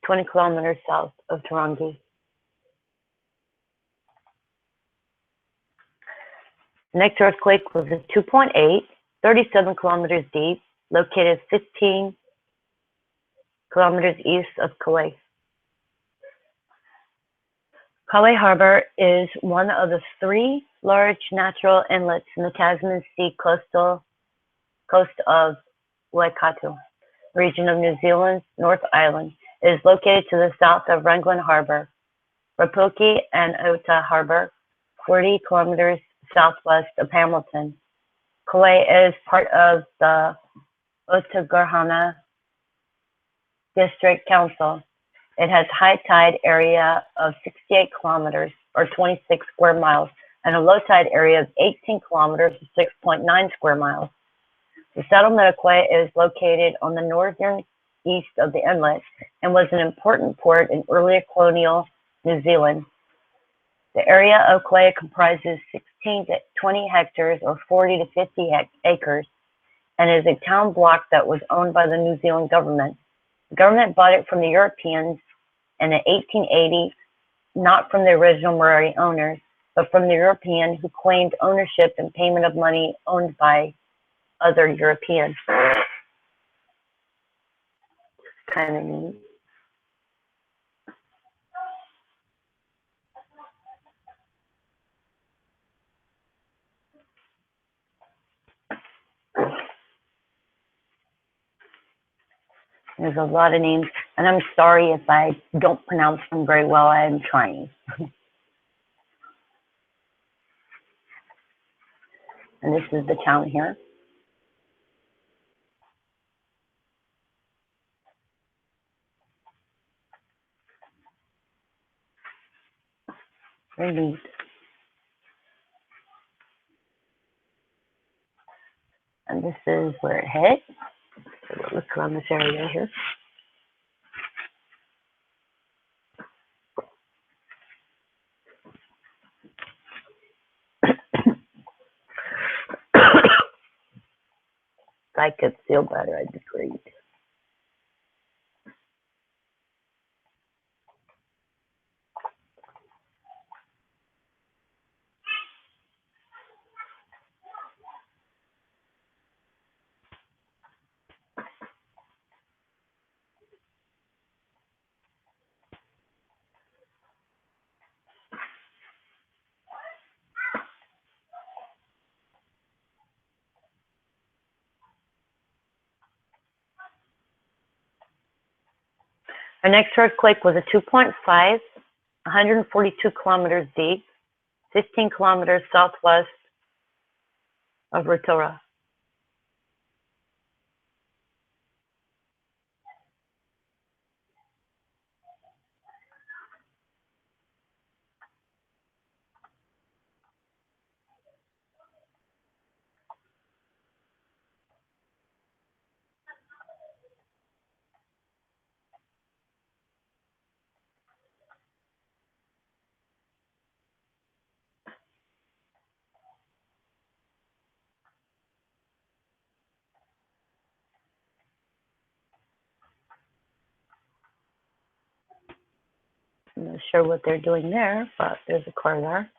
20 kilometers south of Tangi. Next earthquake was a 2.8, 37 kilometers deep, located 15 kilometers east of Kawhia. Kawhia Harbor is one of the 3 large natural inlets in the Tasman Sea coast of Waikato region of New Zealand's North Island. It is located to the south of Greenland Harbor, Rapoki and Ota Harbor, 40 kilometers southwest of Hamilton. Kawhia is part of the Eketahuna District Council. It has high tide area of 68 kilometers or 26 square miles and a low tide area of 18 kilometers or 6.9 square miles. The settlement of Kawhia is located on the northern east of the inlet and was an important port in earlier colonial New Zealand. The area of Kawhia comprises 16 to 20 hectares or 40 to 50 acres and is a town block that was owned by the New Zealand government. The government bought it from the Europeans in 1880, not from the original Maori owners, but from the European who claimed ownership and payment of money owned by other Europeans. Kind of neat. There's a lot of names, and I'm sorry if I don't pronounce them very well. I am trying. And this is the town here. Very neat. And this is where it hit. So we'll look around this area here. If I could feel better, I'd be great. Our next earthquake was a 2.5, 142 kilometers deep, 15 kilometers southwest of Rotorua. I'm not sure what they're doing there, but there's a car there.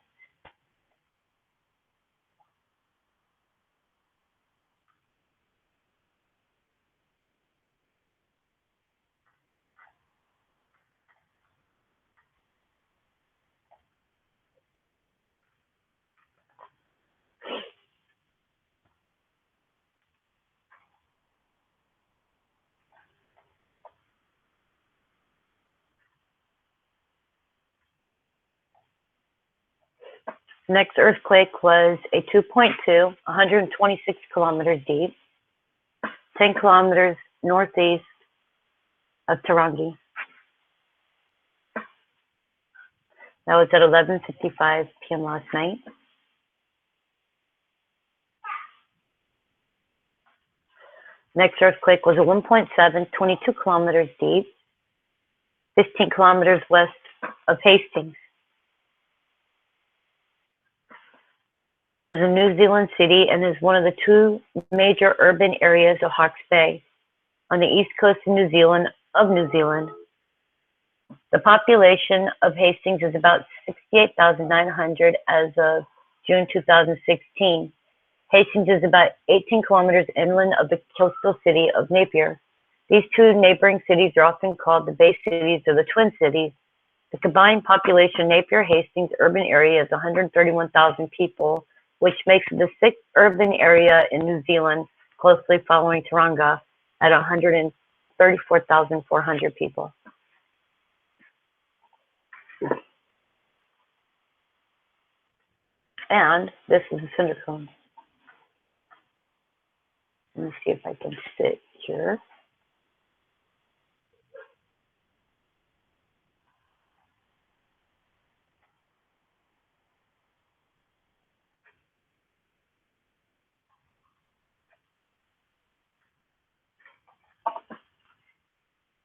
Next earthquake was a 2.2, 126 kilometers deep, 10 kilometers northeast of Tangi. That was at 11:55 p.m. last night. Next earthquake was a 1.7, 22 kilometers deep, 15 kilometers west of Hastings. It's a New Zealand city and is one of the two major urban areas of Hawke's Bay on the east coast of New Zealand. The population of Hastings is about 68,900 as of June 2016. Hastings is about 18 kilometers inland of the coastal city of Napier. These two neighboring cities are often called the Bay Cities or the Twin Cities. The combined population Napier-Hastings urban area is 131,000 people, which makes it the sixth urban area in New Zealand, closely following Tauranga at 134,400 people. And this is a cinder cone. Let me see if I can sit here.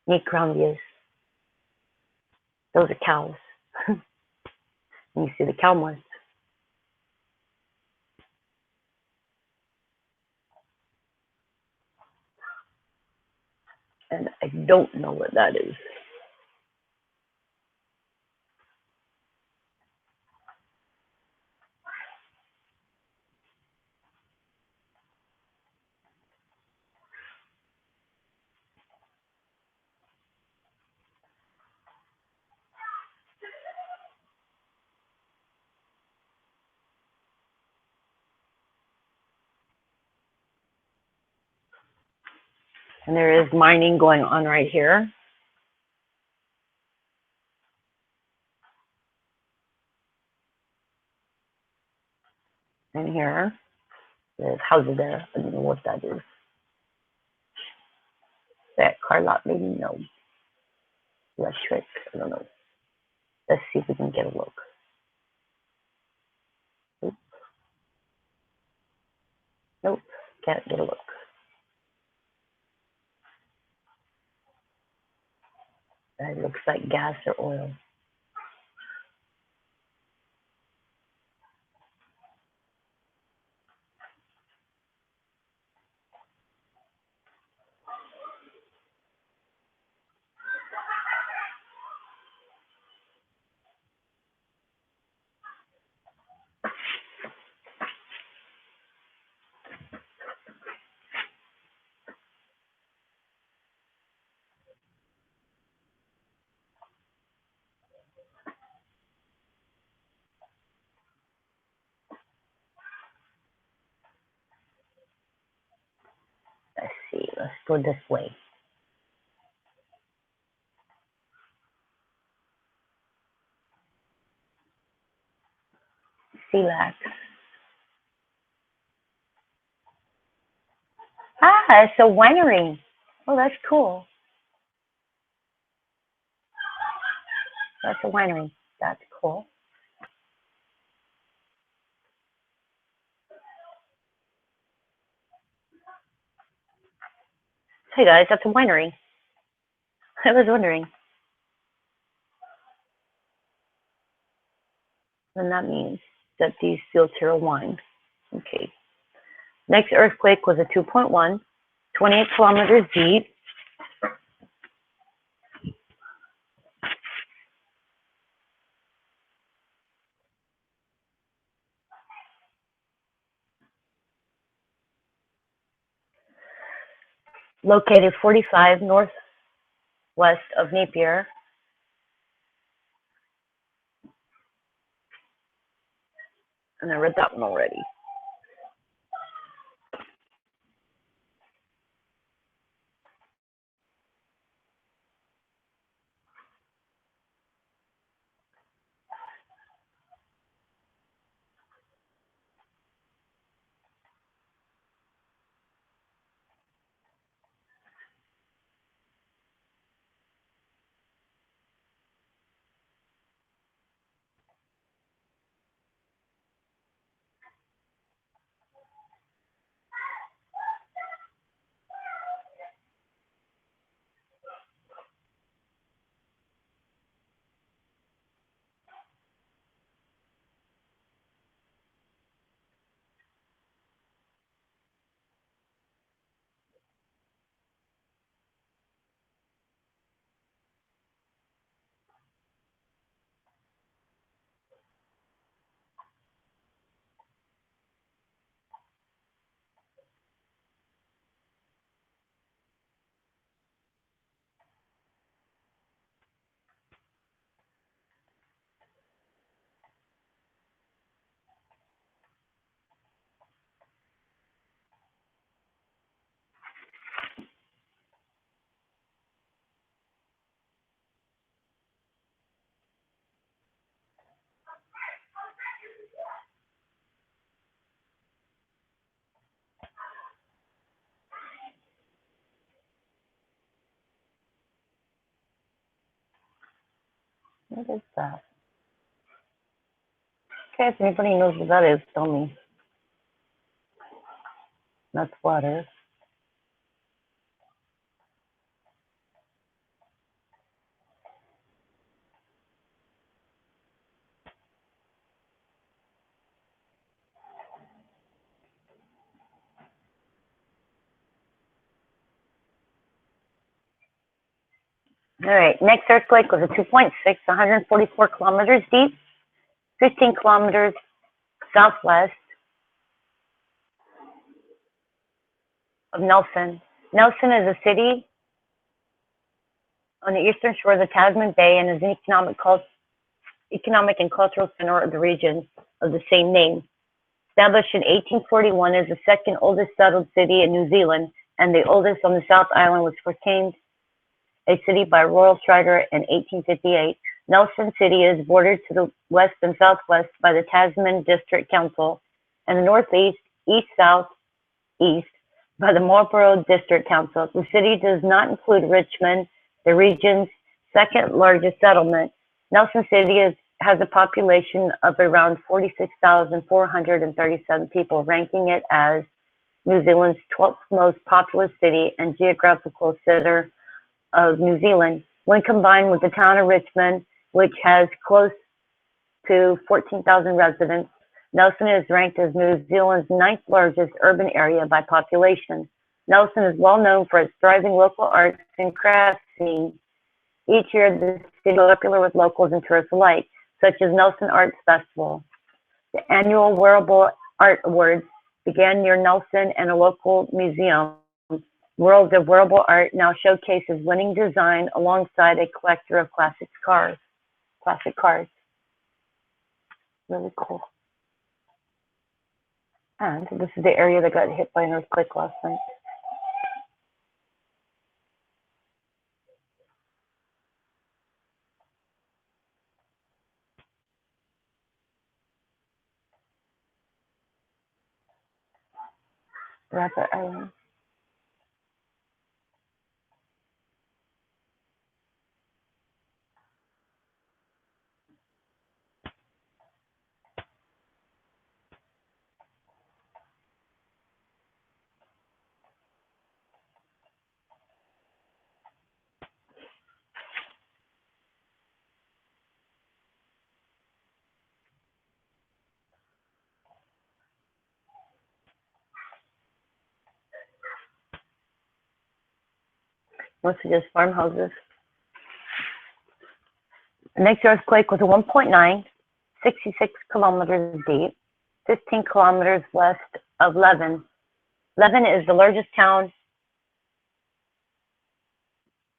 Neat ground views. Those are cows. And you see the cow moors. And I don't know what that is. And there is mining going on right here. And here, there's houses there. I don't know what that is. That car lot, maybe no. Electric, I don't know. Let's see if we can get a look. Oops. Nope, can't get a look. That looks like gas or oil. Let's see, let's go this way. Silac. Ah, it's a winery. Oh, that's cool. That's a winery. That's cool. Hey guys, that's a winery. I was wondering. And that means that these filter wine. Okay. Next earthquake was a 2.1, 28 kilometers deep. Located 45 northwest of Napier. And I read that one already. What is that? Okay, if anybody knows what that is, tell me. That's water. All right, next earthquake was a 2.6, 144 kilometers deep, 15 kilometers southwest of Nelson. Nelson is a city on the eastern shore of the Tasman Bay and is an economic and cultural center of the region of the same name. Established in 1841, is the second oldest settled city in New Zealand and the oldest on the South Island, was proclaimed a city by Royal Charter in 1858. Nelson City is bordered to the west and southwest by the Tasman District Council and the northeast, east-southeast by the Marlborough District Council. The city does not include Richmond, the region's second largest settlement. Nelson City has a population of around 46,437 people, ranking it as New Zealand's 12th most populous city and geographical center of New Zealand. When combined with the town of Richmond, which has close to 14,000 residents, Nelson is ranked as New Zealand's 9th largest urban area by population. Nelson is well known for its thriving local arts and crafts scene. Each year, the city is popular with locals and tourists alike, such as Nelson Arts Festival. The annual Wearable Art Awards began near Nelson, and a local museum, World of Wearable Art, now showcases winning design alongside a collector of classic cars. Really cool. And this is the area that got hit by an earthquake last night. Rabbit Island. Mostly just farmhouses. The next earthquake was a 1.9, 66 kilometers deep, 15 kilometers west of Leven. Leven is the largest town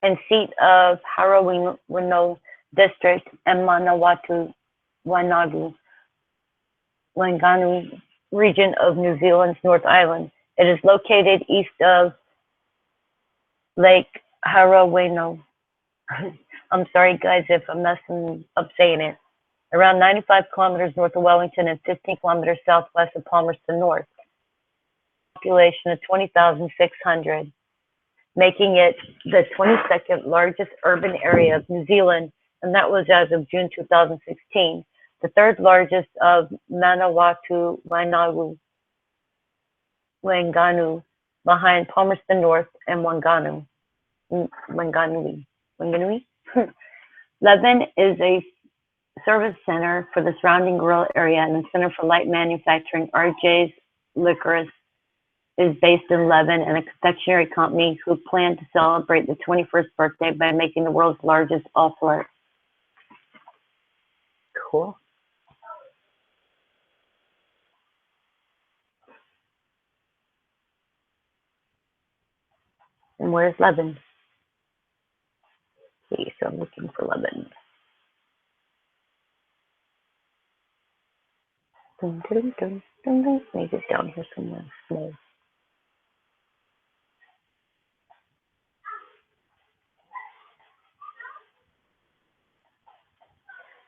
and seat of Harawino district and Manawatu Wanganui region of New Zealand's North Island. It is located east of Lake Harawino. I'm sorry, guys, if I'm messing up saying it. Around 95 kilometers north of Wellington and 15 kilometers southwest of Palmerston North. Population of 20,600, making it the 22nd largest urban area of New Zealand, and that was as of June 2016. The third largest of Manawatu Wanganui, behind Palmerston North and Wanganui. Leven is a service center for the surrounding rural area and a center for light manufacturing. RJ's Licorice is based in Leven, and a confectionery company who plan to celebrate the 21st birthday by making the world's largest offler. Cool. And where's Leven? Okay, so I'm looking for Leven. Maybe it's down here somewhere small.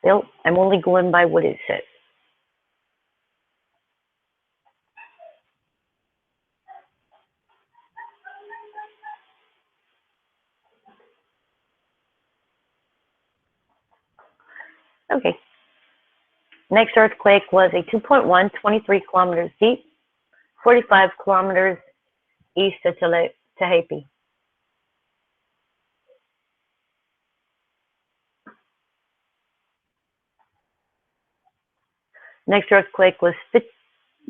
Nope, I'm only going by what it says. Okay. Next earthquake was a 2.1, 23 kilometers deep, 45 kilometers east of Tahiti. Next earthquake was a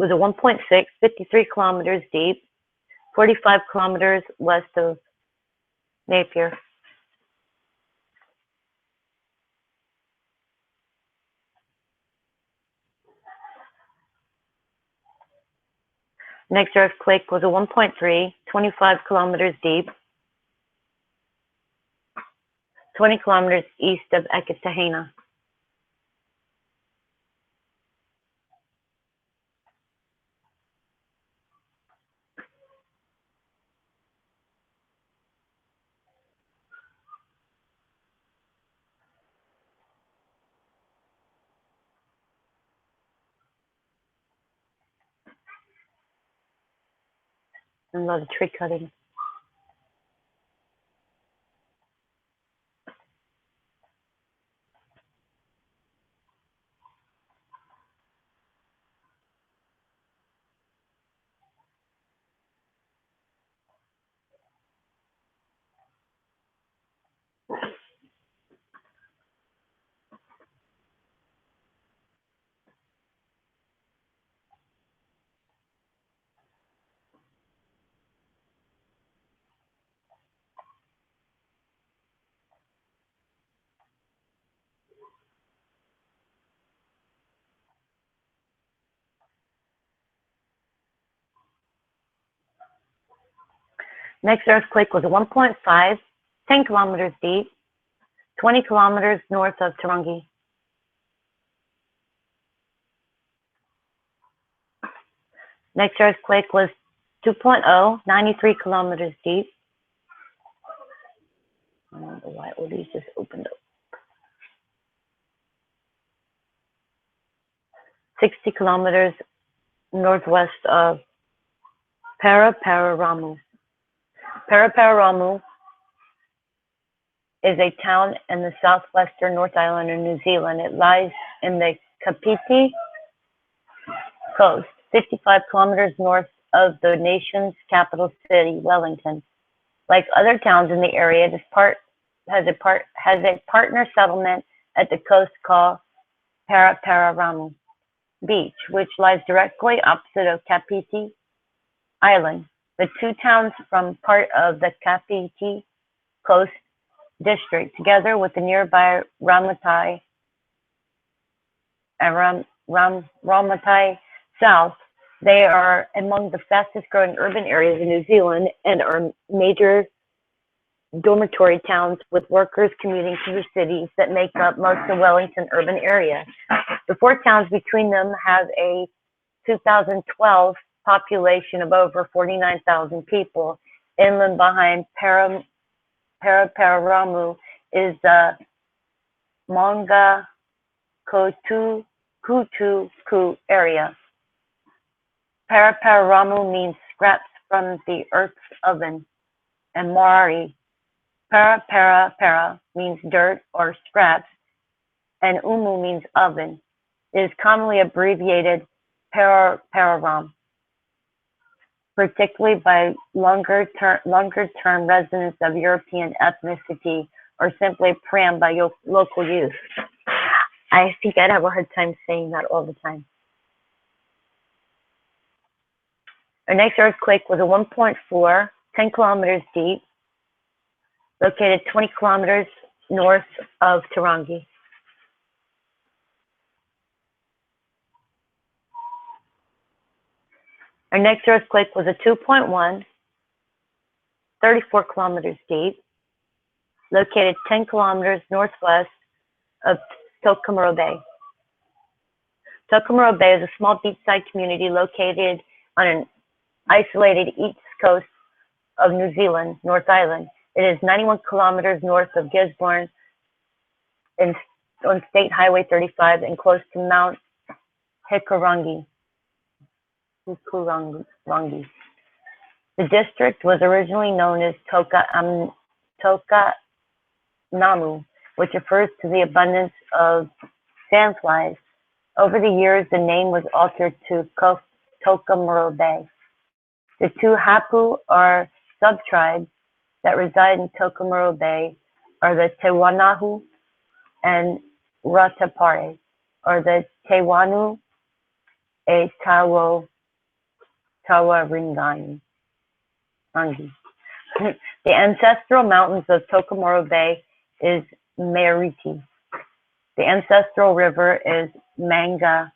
1.6, 53 kilometers deep, 45 kilometers west of Napier. Next earthquake was a 1.3, 25 kilometers deep, 20 kilometers east of Eketahuna. And a lot of tree cutting. Next earthquake was a 1.5, 10 kilometers deep, 20 kilometers north of Tangi. Next earthquake was 2.0, 93 kilometers deep. I don't know why all these just opened up. 60 kilometers northwest of Paraparaumu. Paraparaumu is a town in the southwestern North Island of New Zealand. It lies in the Kapiti coast, 55 kilometers north of the nation's capital city, Wellington. Like other towns in the area, this part has a partner settlement at the coast called Paraparaumu Beach, which lies directly opposite of Kapiti Island. The two towns form part of the Kapiti Coast District, together with the nearby Ramatai and Ramatai South. They are among the fastest growing urban areas in New Zealand and are major dormitory towns with workers commuting to the cities that make up most of Wellington urban area. The four towns between them have a 2012 population of over 49,000 people. Inland behind Paraparaumu is the Manga Kutuku area. Paraparaumu means scraps from the earth's oven, and Maori, para means dirt or scraps, and umu means oven. It is commonly abbreviated Paraparam, particularly by longer-term residents of European ethnicity, or simply Pram by local youth. I think I'd have a hard time saying that all the time. Our next earthquake was a 1.4, 10 kilometers deep, located 20 kilometers north of Tarangi. Our next earthquake was a 2.1, 34 kilometers deep, located 10 kilometers northwest of Tokomoro Bay. Tokomoro Bay is a small beachside community located on an isolated east coast of New Zealand, North Island. It is 91 kilometers north of Gisborne on State Highway 35 and close to Mount Hikurangi. The district was originally known as Tokanamu, which refers to the abundance of sandflies. Over the years, the name was altered to Tokomoro Bay. The two Hapu, or sub-tribes that reside in Tokomoro Bay, are the Tewanahu and Ratapare, or the Tewanu e Tawaringangi. The ancestral mountains of Tokomoro Bay is Meriti. The ancestral river is Mangahuni.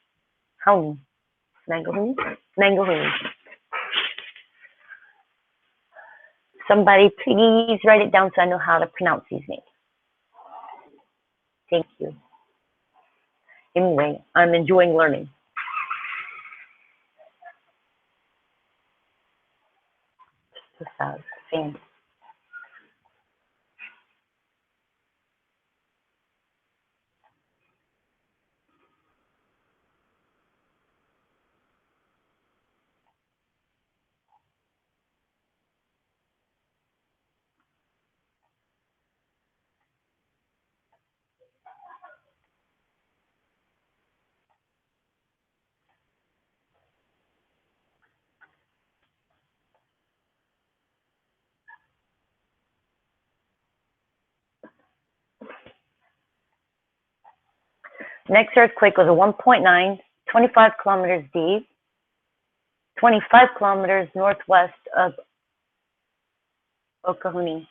Somebody please write it down so I know how to pronounce these names. Thank you. Anyway, I'm enjoying learning. Just a fan. Next earthquake was a 1.9, 25 kilometers deep, 25 kilometers northwest of Eketahuna.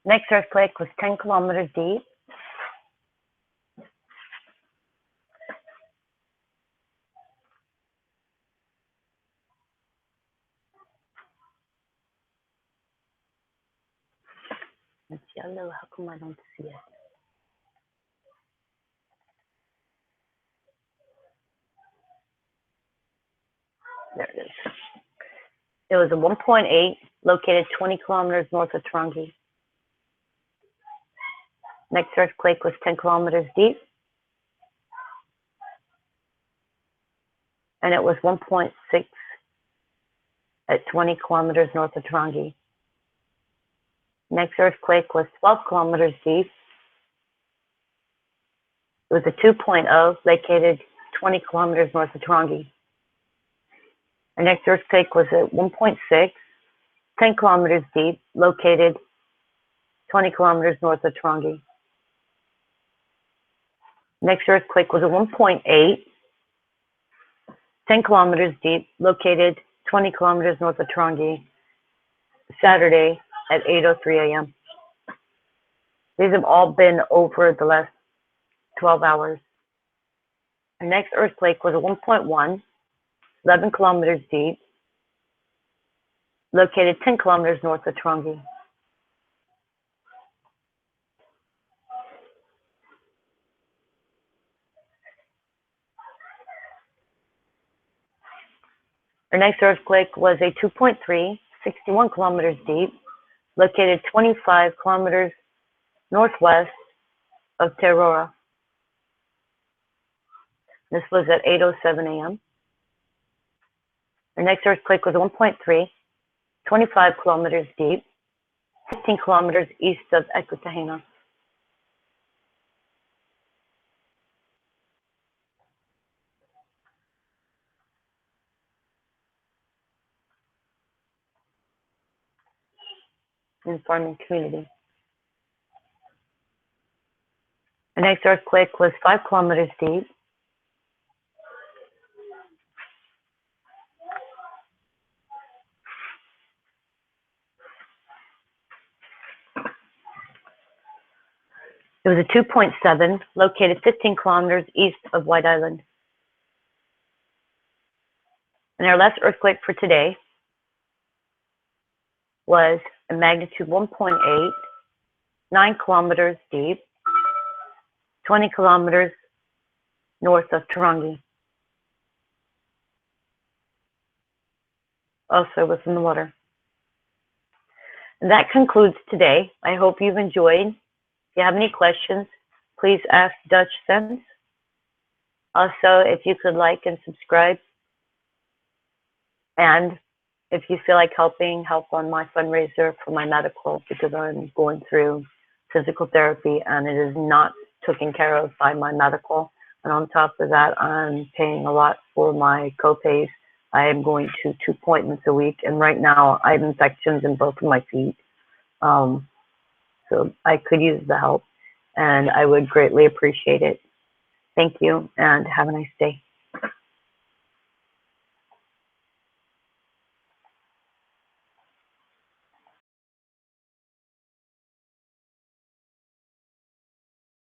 Next earthquake was 10 kilometers deep. It's yellow, how come I don't see it? There it is. It was a 1.8, located 20 kilometers north of Tangi. Next earthquake was 10 kilometers deep. And it was 1.6 at 20 kilometers north of Tangi. Next earthquake was 12 kilometers deep. It was a 2.0, located 20 kilometers north of Tangi. Our next earthquake was at 1.6, 10 kilometers deep, located 20 kilometers north of Tangi. Next earthquake was a 1.8, 10 kilometers deep, located 20 kilometers north of Tangi, Saturday at 8:03 a.m. These have all been over the last 12 hours. Our next earthquake was a 1.1, 11 kilometers deep, located 10 kilometers north of Tangi. Our next earthquake was a 2.3, 61 kilometers deep, located 25 kilometers northwest of Pangora. This was at 8:07 a.m. Our next earthquake was 1.3, 25 kilometers deep, 15 kilometers east of Eketahuna. In farming community. The next earthquake was 5 kilometers deep. It was a 2.7, located 15 kilometers east of White Island. And our last earthquake for today was a magnitude 1.8, 9 kilometers deep, 20 kilometers north of Tangi. Also within the water. And that concludes today. I hope you've enjoyed. If you have any questions, please ask Dutch Sense. Also, if you could like and subscribe. And if you feel like help on my fundraiser for my medical, because I'm going through physical therapy and it is not taken care of by my medical. And on top of that, I'm paying a lot for my co-pays. I am going to 2 appointments a week, and right now I have infections in both of my feet. So I could use the help, and I would greatly appreciate it. Thank you, and have a nice day.